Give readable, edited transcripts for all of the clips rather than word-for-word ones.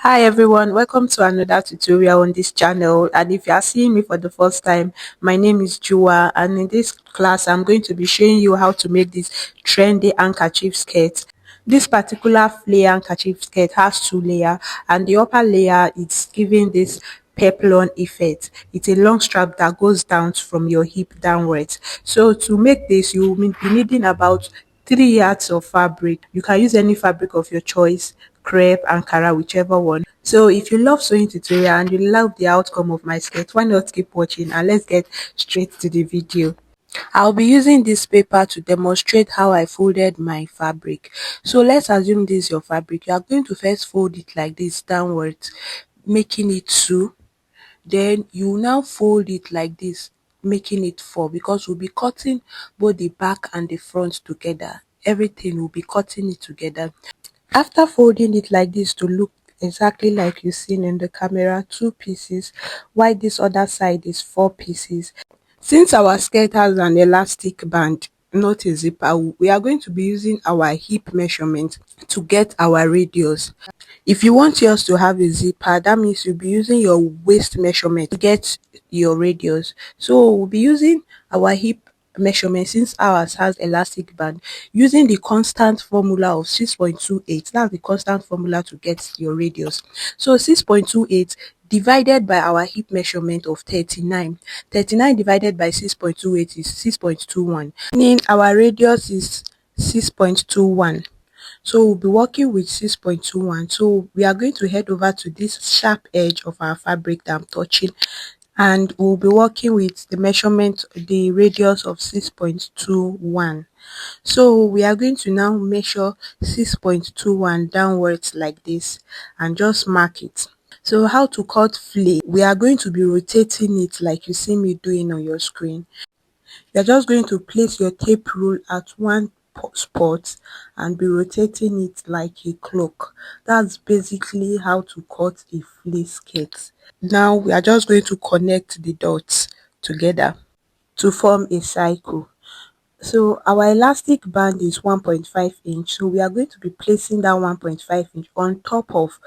Hi everyone, welcome to another tutorial on this channel. And if you are seeing me for the first time, my name is Jua, and in this class I'm going to be showing you how to make this trendy handkerchief skirt. This particular flare handkerchief skirt has two layers, and the upper layer is giving this peplum effect. It's a long strap that goes down from your hip downwards. So to make this, you will be needing about 3 yards of fabric. You can use any fabric of your choice, crepe, ankara, whichever one. So if you love sewing tutorial and you love the outcome of my skirt, why not keep watching, and let's get straight to the video. I'll be using this paper to demonstrate how I folded my fabric. So let's assume this is your fabric. You are going to first fold it like this downwards, making it two. Then you now fold it like this, making it four, because we'll be cutting both the back and the front together. Everything will be cutting it together. After folding it like this to look exactly like you seen in the camera, two pieces, while this other side is four pieces. Since our skirt has an elastic band, not a zipper, we are going to be using our hip measurement to get our radius. If you want yours to have a zipper, that means you'll be using your waist measurement to get your radius. So we'll be using our hip measurement since ours has elastic band, using the constant formula of 6.28. That's the constant formula to get your radius. So 6.28 divided by our hip measurement of 39. 39 divided by 6.28 is 6.21, meaning our radius is 6.21. So we'll be working with 6.21. So we are going to head over to this sharp edge of our fabric that I'm touching, and we'll be working with the measurement, the radius of 6.21. So we are going to now measure 6.21 downwards like this and just mark it. So how to cut flare? We are going to be rotating it like you see me doing on your screen. You're just going to place your tape rule at one spot and be rotating it like a clock. That's basically how to cut a flare skirt. Now we are just going to connect the dots together to form a cycle. So our elastic band is 1.5 inch. So we are going to be placing that 1.5 inch on top of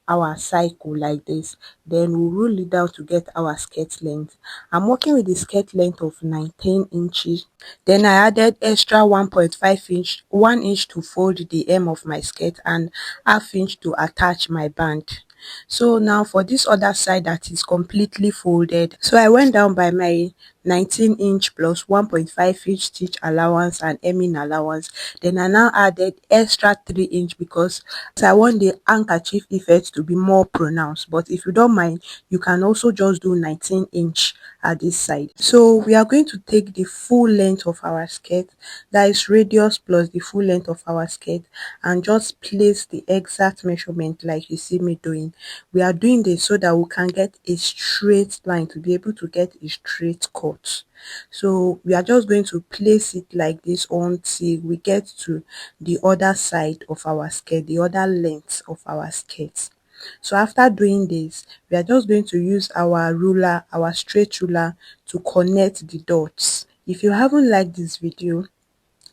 our cycle like this. Then we'll rule it down to get our skirt length. I'm working with the skirt length of 19 inches. Then I added extra 1.5 inch, 1 inch to fold the hem of my skirt and half inch to attach my band. So now for this other side that is completely folded, so I went down by my 19 inch plus 1.5 inch stitch allowance and hemming allowance. Then I now added extra 3 inch because I want the handkerchief effect to be more pronounced. But if you don't mind, you can also just do 19 inch at this side. So we are going to take the full length of our skirt, that is radius plus the full length of our skirt, and just place the exact measurement like you see me doing. We are doing this so that we can get a straight line, to be able to get a straight cut. So we are just going to place it like this until we get to the other side of our skirt, the other length of our skirt. So after doing this, we are just going to use our ruler, our straight ruler, to connect the dots. If you haven't liked this video,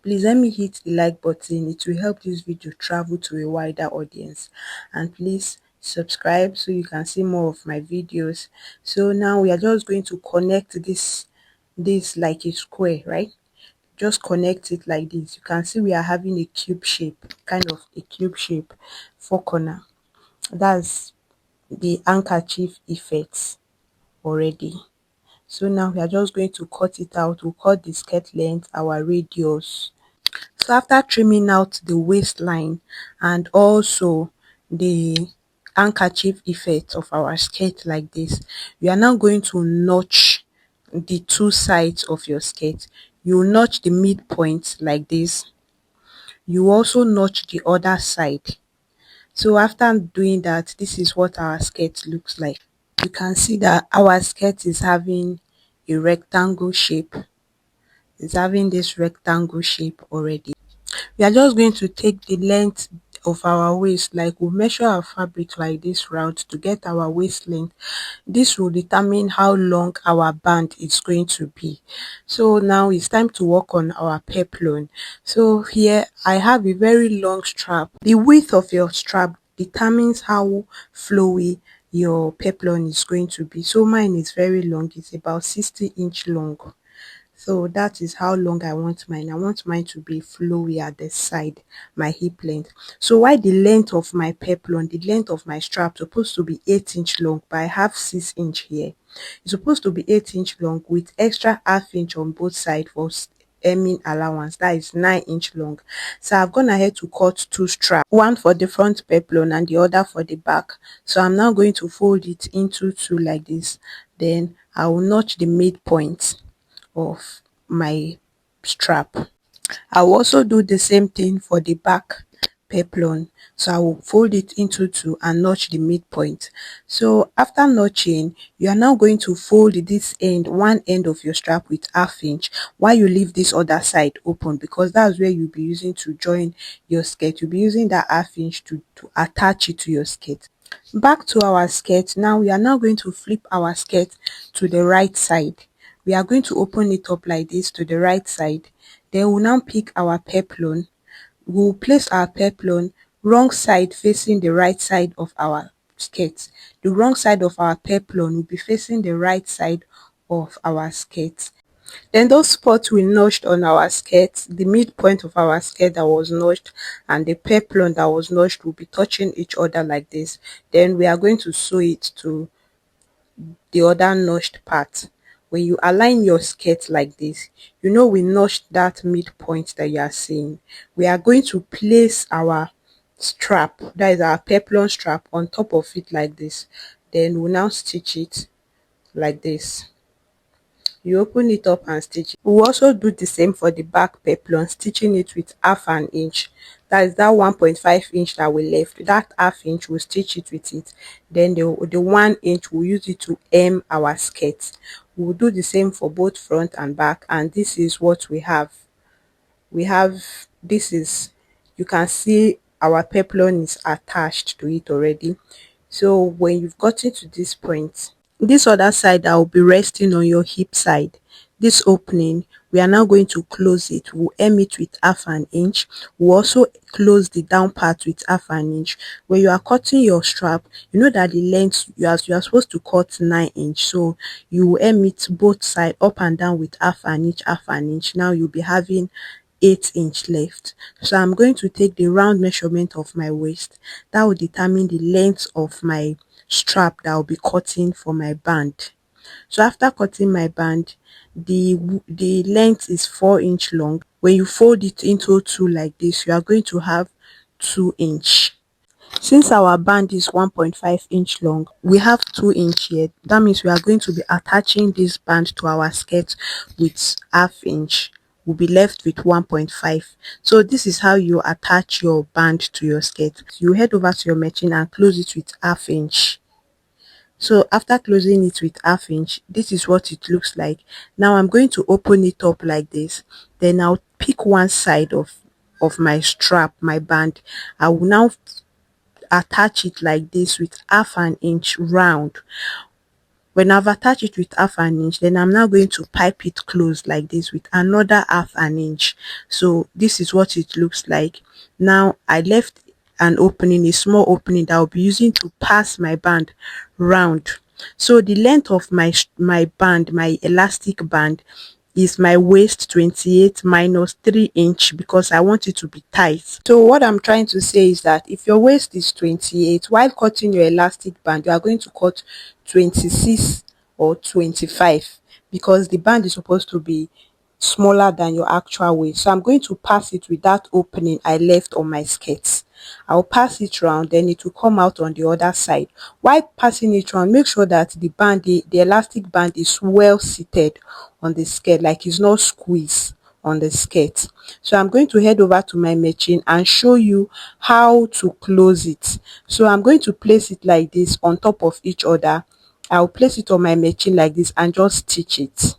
please let me hit the like button. It will help this video travel to a wider audience. And please subscribe so you can see more of my videos. So now we are just going to connect this like a square, right? Just connect it like this. You can see we are having a cube shape, kind of a cube shape, four corner. That's the handkerchief effects already. So now we are just going to cut it out. We'll cut the skirt length, our radius. So after trimming out the waistline and also the handkerchief effect of our skirt like this, we are now going to notch the two sides of your skirt. You notch the midpoint like this. You also notch the other side. So after doing that, this is what our skirt looks like. You can see that our skirt is having a rectangle shape. It's having this rectangle shape already. We are just going to take the length of our waist, like we'll measure our fabric like this round to get our waist length. This will determine how long our band is going to be. So now it's time to work on our peplum. So here I have a very long strap. The width of your strap determines how flowy your peplon is going to be. So mine is very long, it's about 60-inch long. So that is how long I want mine. I want mine to be flowy at the side, my hip length. So why the length of my peplon, the length of my strap supposed to be 8-inch long, but I have 6-inch here. It's supposed to be 8-inch long with extra half-inch on both sides for hemming allowance. That is 9-inch long. So I've gone ahead to cut two straps, one for the front peplon and the other for the back. So I'm now going to fold it into two like this. Then I will notch the midpoint of my strap. I will also do the same thing for the back peplon. So I will fold it into two and notch the midpoint. So after notching, you are now going to fold this end, one end of your strap with half-inch, while you leave this other side open, because that's where you'll be using to join your skirt. You'll be using that half-inch to attach it to your skirt. Back to our skirt. Now we are now going to flip our skirt to the right side. We are going to open it up like this to the right side. Then we'll now pick our peplon. We'll place our peplon wrong side facing the right side of our skirt. The wrong side of our peplon will be facing the right side of our skirt. Then those spots we notched on our skirt, the midpoint of our skirt that was notched and the peplon that was notched will be touching each other like this. Then we are going to sew it to the other notched part. When you align your skirt like this, you know we notched that midpoint that you are seeing. We are going to place our strap, that is our peplon strap, on top of it like this. Then we'll now stitch it like this. You open it up and stitch it. We'll also do the same for the back peplon, stitching it with half an inch. That is that 1.5 inch that we left. That half inch, we'll stitch it with it. Then the 1 inch, we'll use it to hem our skirt. We'll do the same for both front and back, and this is what we have. This is, you can see our peplon is attached to it already. So when you've gotten to this point, this other side that will be resting on your hip side, this opening, we are now going to close it. We'll hem it with half an inch. We'll also close the down part with half an inch. When you are cutting your strap, you know that the length you are supposed to cut 9-inch, so you will hem it both side up and down with half an inch, half an inch. Now you'll be having 8-inch left. So I'm going to take the round measurement of my waist. That will determine the length of my strap that I'll be cutting for my band. So after cutting my band, the length is 4-inch long. When you fold it into two like this, you are going to have 2-inch. Since our band is 1.5-inch long, we have 2-inch here. That means we are going to be attaching this band to our skirt with half-inch. We'll be left with 1.5. So this is how you attach your band to your skirt. You head over to your machine and close it with half-inch. So after closing it with half-inch, this is what it looks like. Now I'm going to open it up like this. Then I'll pick one side of my strap, my band. I will now attach it like this with half an inch round. When I've attached it with half an inch, then I'm now going to pipe it close like this with another half an inch. So this is what it looks like. Now I left an opening, a small opening that I'll be using to pass my band round. So the length of my band, my elastic band, is my waist 28 minus 3-inch, because I want it to be tight. So what I'm trying to say is that if your waist is 28, while cutting your elastic band, you are going to cut 26 or 25, because the band is supposed to be smaller than your actual waist. So I'm going to pass it with that opening I left on my skirts. I'll pass it round, then it will come out on the other side. While passing it round, make sure that the band, the elastic band, is well seated on the skirt, like it's not squeezed on the skirt. So I'm going to head over to my machine and show you how to close it. So I'm going to place it like this on top of each other. I'll place it on my machine like this and just stitch it.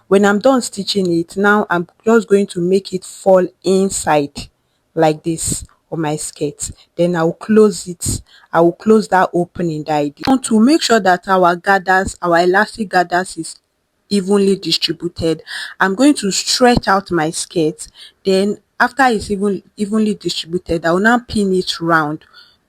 When I'm done stitching it, now I'm just going to make it fall inside like this on my skirt. Then I will close it. I will close that opening that I did. I want to make sure that our gathers, our elastic gathers, is evenly distributed. I'm going to stretch out my skirt. Then after it's evenly distributed, I will now pin it round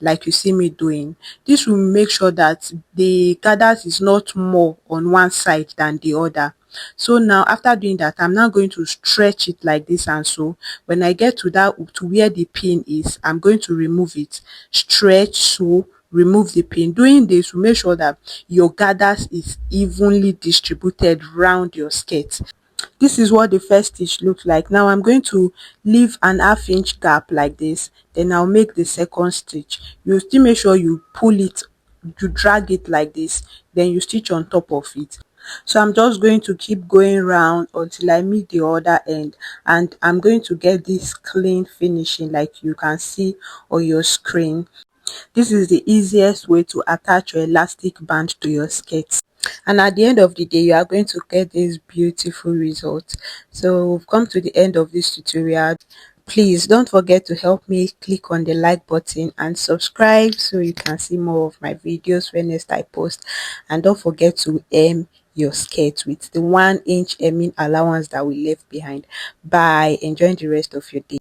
like you see me doing. This will make sure that the gathers is not more on one side than the other. So now after doing that, I'm now going to stretch it like this, and so when I get to that, to where the pin is, I'm going to remove it, stretch, so remove the pin. Doing this will make sure that your gathers is evenly distributed round your skirt. This is what the first stitch looks like. Now I'm going to leave an half-inch gap like this, then I'll make the second stitch. You still make sure you pull it, you drag it like this, then you stitch on top of it. So I'm just going to keep going round until I meet the other end, and I'm going to get this clean finishing like you can see on your screen. This is the easiest way to attach your elastic band to your skirt, and at the end of the day you are going to get this beautiful result. So we've come to the end of this tutorial. Please don't forget to help me click on the like button and subscribe so you can see more of my videos when next I post. And don't forget to hem your skirt with the 1 inch hemming allowance that we left behind. Bye. Enjoy the rest of your day.